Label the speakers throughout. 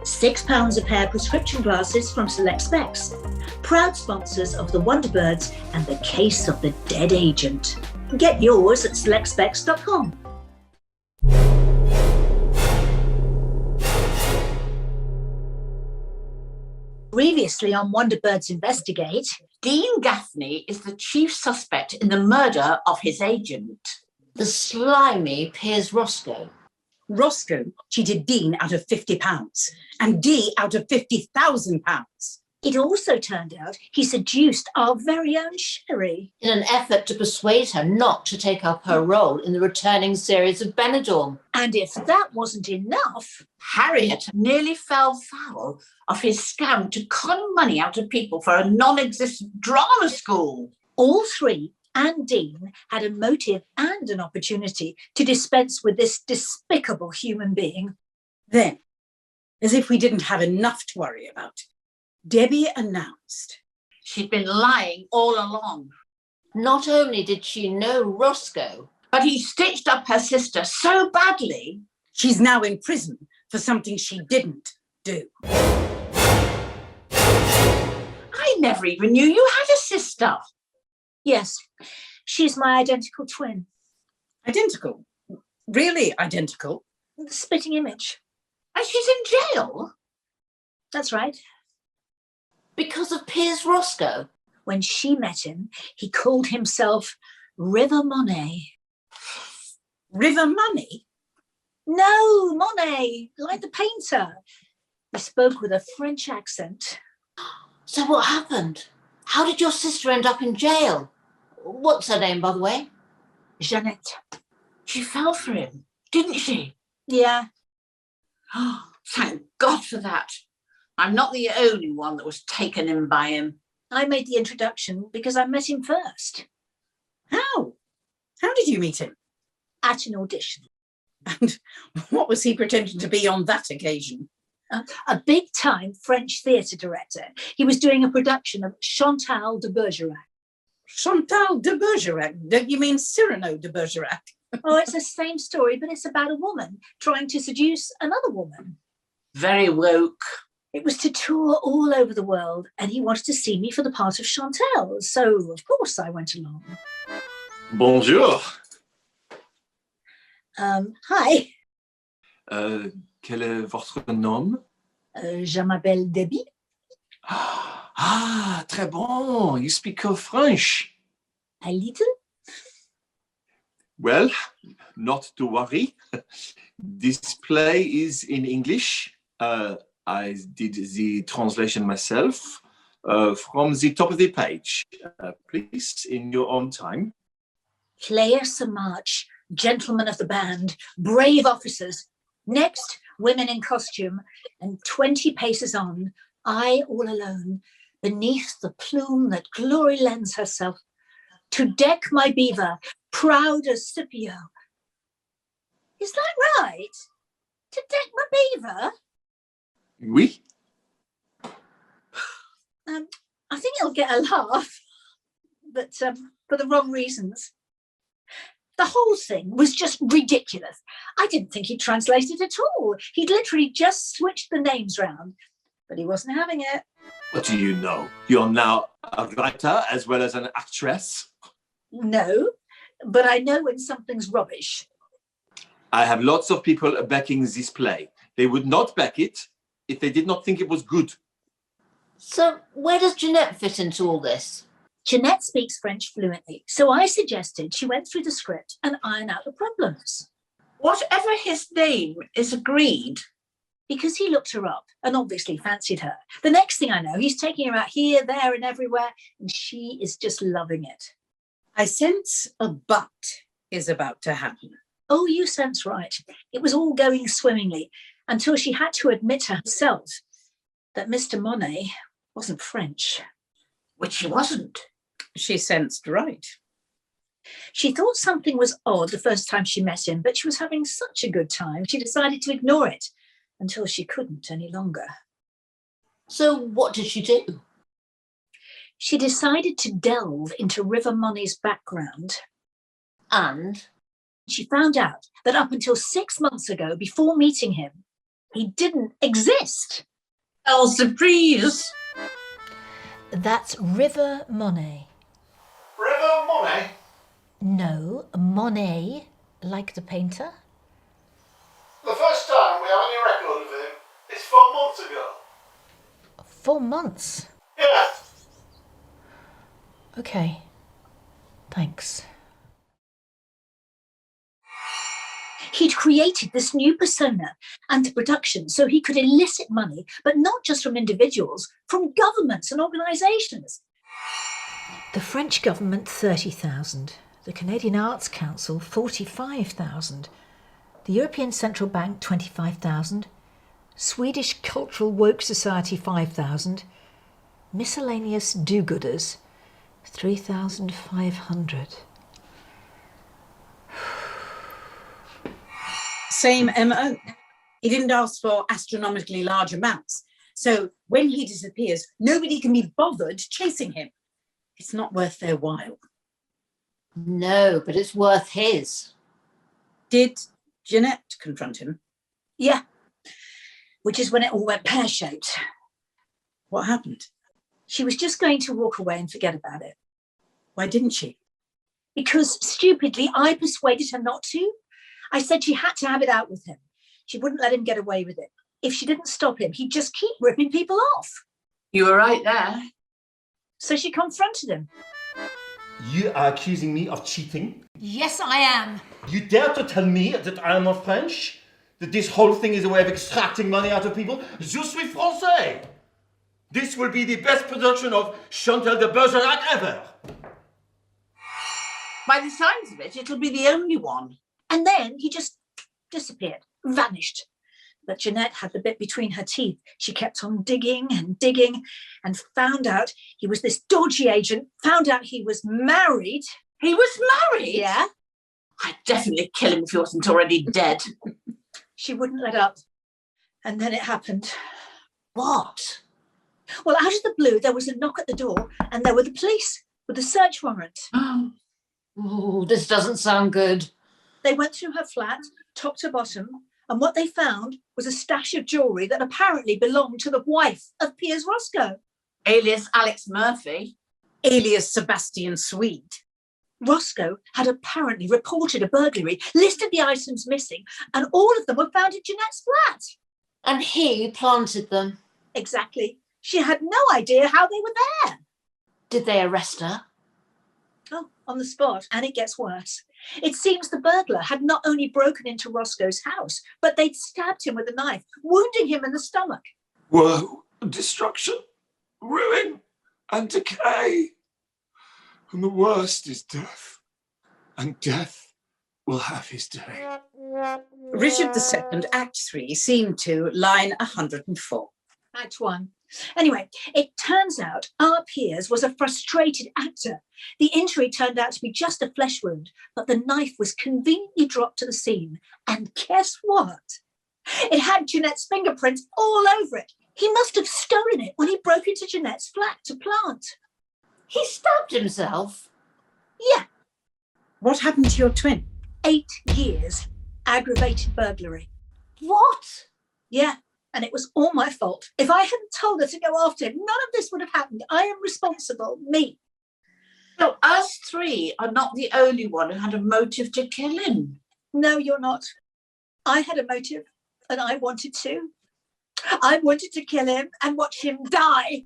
Speaker 1: £6 a pair prescription glasses from Select Specs. Proud sponsors of the Wonderbirds and the Case of the Dead Agent. Get yours at selectspecs.com. Previously on Wonderbirds Investigate,
Speaker 2: Dean Gaffney is the chief suspect in the murder of his agent, the slimy Piers Roscoe.
Speaker 3: Roscoe cheated Dean out of £50 and Dee out of £50,000.
Speaker 1: it also turned out he seduced our very own Sherry.
Speaker 2: In an effort to persuade her not to take up her role in the returning series of Benidorm.
Speaker 1: And if that wasn't enough,
Speaker 2: Harriet nearly fell foul of his scam to con money out of people for a non-existent drama school.
Speaker 1: all three and Dean had a motive and an opportunity to dispense with this despicable human being.
Speaker 3: Then, as if we didn't have enough to worry about, Debbie announced
Speaker 2: She'd been lying all along. Not only did she know Roscoe, but he stitched up her sister so badly.
Speaker 3: she's now in prison for something she didn't do.
Speaker 2: I never even knew you had a sister.
Speaker 1: Yes, she's my identical twin.
Speaker 3: Identical? Really identical?
Speaker 1: The spitting image.
Speaker 2: And she's in jail
Speaker 1: That's right.
Speaker 2: because of Piers Roscoe.
Speaker 1: When she met him, he called himself River Monet.
Speaker 3: River Money?
Speaker 1: No, Monet, like the painter. He spoke with a French accent.
Speaker 2: So what happened? How did your sister end up in jail? What's her name, by the way?
Speaker 1: Jeanette.
Speaker 2: She fell for him, didn't she?
Speaker 1: Yeah,
Speaker 2: Oh, thank God for that. I'm not the only one that was taken in by him.
Speaker 1: I made the introduction because I met him first
Speaker 3: How? How did you meet him?
Speaker 1: at an audition.
Speaker 3: And what was he pretending to be on that occasion?
Speaker 1: A big-time French theatre director. He was doing a production of Chantal de Bergerac.
Speaker 3: Chantal de Bergerac. Don't you mean Cyrano de Bergerac?
Speaker 1: Oh, it's the same story, but it's about a woman trying to seduce another woman.
Speaker 2: Very woke.
Speaker 1: It was to tour all over the world, and he wanted to see me for the part of Chantal. So, of course, I went along.
Speaker 4: Bonjour.
Speaker 1: Hi,
Speaker 4: Quel est votre nom?
Speaker 1: je m'appelle Debbie.
Speaker 4: Ah, très bon. You speak French.
Speaker 1: A little.
Speaker 4: Well, not to worry. This play is in English. I did the translation myself from the top of the page. Please, in your own time.
Speaker 1: Players a march, gentlemen of the band, brave officers. Next, women in costume, and 20 paces on, I all alone, beneath the plume that glory lends herself, to deck my beaver, proud as Scipio. Is that right? To deck my beaver?
Speaker 4: Oui.
Speaker 1: I think it'll get a laugh, but for the wrong reasons. The whole thing was just ridiculous. I didn't think he'd translated at all. He'd literally just switched the names round, but he wasn't having it.
Speaker 4: What do you know? You're now a writer as well as an actress.
Speaker 1: No, but I know when something's rubbish.
Speaker 4: I have lots of people backing this play. They would not back it if they did not think it was good.
Speaker 2: So where does Jeanette fit into all this?
Speaker 1: Jeanette speaks French fluently, so I suggested she went through the script and iron out the problems.
Speaker 2: Whatever his name is agreed.
Speaker 1: Because he looked her up and obviously fancied her. The next thing I know, he's taking her out here, there, and everywhere, and she is just loving it.
Speaker 3: I sense a but is about to happen.
Speaker 1: Oh, you sense right. It was all going swimmingly until she had to admit to herself that Mr. Monet wasn't French.
Speaker 2: Which he wasn't.
Speaker 3: She sensed right.
Speaker 1: She thought something was odd the first time she met him, but she was having such a good time, she decided to ignore it until she couldn't any longer.
Speaker 2: So what did she do?
Speaker 1: She decided to delve into River Money's background.
Speaker 2: And
Speaker 1: She found out that up until 6 months ago, before meeting him, He didn't exist.
Speaker 2: Oh, surprise!
Speaker 5: That's River Monet.
Speaker 4: River Monet?
Speaker 5: No, Monet, like the painter.
Speaker 6: The first time we have any record of him is 4 months ago.
Speaker 5: 4 months.
Speaker 6: Yes.
Speaker 5: Okay. Thanks.
Speaker 1: He'd created this new persona and the production so he could elicit money, but not just from individuals, from governments and organisations.
Speaker 5: The French government, 30,000. The Canadian Arts Council, 45,000. The European Central Bank, 25,000. Swedish Cultural Woke Society, 5,000. Miscellaneous do-gooders, 3,500.
Speaker 3: Same MO. He didn't ask for astronomically large amounts. So when he disappears, nobody can be bothered chasing him. It's not worth their while.
Speaker 2: No, but it's worth his.
Speaker 3: Did Jeanette confront him?
Speaker 1: Yeah, which is when it all went pear-shaped.
Speaker 3: What happened?
Speaker 1: She was just going to walk away and forget about it.
Speaker 3: Why didn't she?
Speaker 1: Because stupidly, I persuaded her not to. I said she had to have it out with him. She wouldn't let him get away with it. If she didn't stop him, he'd just keep ripping people off.
Speaker 2: You were right there.
Speaker 1: So she confronted him.
Speaker 7: You are accusing me of cheating?
Speaker 5: Yes, I am.
Speaker 7: You dare to tell me that I am not French? That this whole thing is a way of extracting money out of people? Je suis français! This will be the best production of Chantal de Bergerac ever!
Speaker 2: By the signs of it, it'll be the only one.
Speaker 1: And then he just disappeared, vanished. But Jeanette had the bit between her teeth. She kept on digging and found out he was this dodgy agent, found out he was married.
Speaker 2: He was married?
Speaker 1: Yeah.
Speaker 2: I'd definitely kill him if he wasn't already dead.
Speaker 1: She wouldn't let up. And then it happened.
Speaker 2: What?
Speaker 1: Well, out of the blue, there was a knock at the door and there were the police with a search warrant.
Speaker 2: Oh, this doesn't sound good.
Speaker 1: They went through her flat, top to bottom, and what they found was a stash of jewellery that apparently belonged to the wife of Piers Roscoe.
Speaker 2: Alias Alex Murphy.
Speaker 3: Alias Sebastian Swede.
Speaker 1: Roscoe had apparently reported a burglary, listed the items missing, and all of them were found in Jeanette's flat.
Speaker 2: And he planted them.
Speaker 1: Exactly. She had no idea how they were there.
Speaker 2: Did they arrest her?
Speaker 1: Oh, on the spot. And it gets worse. It seems the burglar had not only broken into Roscoe's house, but they'd stabbed him with a knife, wounding him in the stomach.
Speaker 4: Woe, destruction, ruin, and decay. And the worst is death. And death will have his day.
Speaker 3: Richard II, Act 3, Scene 2, line 104.
Speaker 1: Act 1. Anyway, it turns out our Piers was a frustrated actor. The injury turned out to be just a flesh wound, but the knife was conveniently dropped to the scene. And guess what? It had Jeanette's fingerprints all over it. He must have stolen it when he broke into Jeanette's flat to plant.
Speaker 2: He stabbed himself?
Speaker 1: Yeah,
Speaker 3: What happened to your twin?
Speaker 1: 8 years. Aggravated burglary.
Speaker 2: What?
Speaker 1: Yeah. And it was all my fault. If I hadn't told her to go after him, none of this would have happened. I am responsible, me.
Speaker 2: So us three are not the only one who had a motive to kill him.
Speaker 1: No, you're not. I had a motive and I wanted to. I wanted to kill him and watch him die.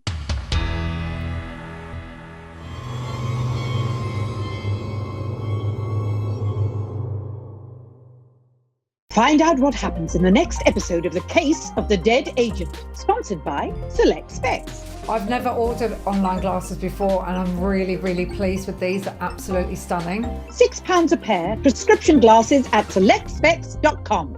Speaker 8: Find out what happens in the next episode of The Case of the Dead Agent, sponsored by Select Specs.
Speaker 9: I've never ordered online glasses before and I'm really, really pleased with these. They're absolutely stunning.
Speaker 8: £6 a pair, prescription glasses at selectspecs.com.